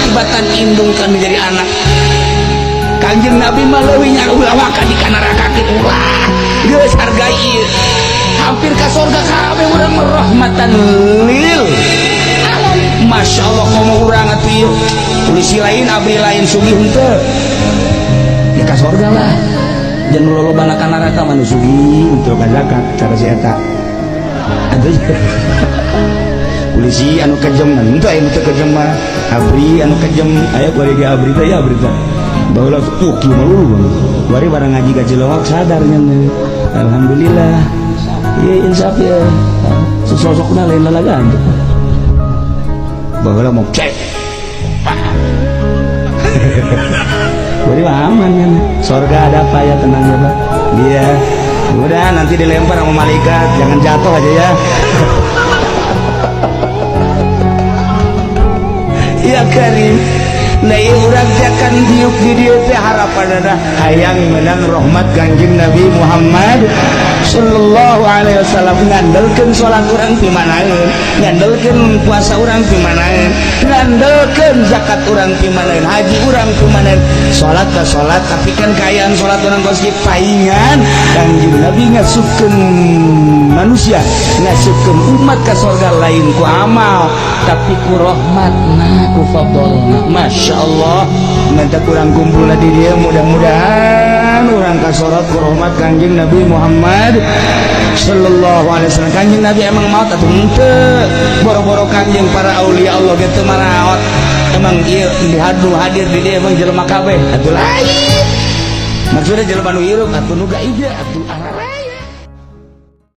tibatan indung kan menjadi anak Kanjeng Nabi maleuwinya ulah waka di kanarakakeun ulah geus hargai ieu hampir ka surga kabeh urang rahmatan lil Masya Allah ngomong urang atuh ieu polisi lain abdi lain sugih henteu ya ka surga lah jangan lolobana ka neraka mah nu sugih henteu ka zakat cara si eta atuh polisi anu kejem henteu aya nu teu kejem mah abri anu kejem aya kuari ge abri teh ya abri teh baheula tuh kieu melulu bari barang ngaji ka Cilongok sadarnya alhamdulillah ya insaf ya sosokna lain lalagan baheula mau cek bari mah aman kan surga ada apa ya tenang ya Pak iya udah nanti dilempar sama malaikat jangan jatuh aja ya ya Karim nah iya urang akan diuk di dieu teh harapanna hayang menang rahmat Kanjeng Nabi Muhammad sallallahu alaihi wasallam ngandelkeun salat urang pimanaeun ngandelkeun puasa urang pimanaeun ngandelkeun zakat urang pimanaeun haji urang pimanaeun salat ka salat tapi kan kaayaan salat urang kos paingan Kanjeng Nabi ngasupkeun manusia ngasupkeun umat ka surga lain ku amal tapi ku rahmatna ku fadlna Masya Allah nanti kurang kumpul di dia mudah-mudahan orang kasorat ku rahmat Kanjeng Nabi Muhammad sallallahu alaihi wasallam Kanjeng Nabi emang maot atau ente boro-boro Kanjeng para aulia Allah gitu maraot emang iya hadir di dia emang jelema kabeh atuh lain maksudnya jelema nu irup atuh nu gaib atuh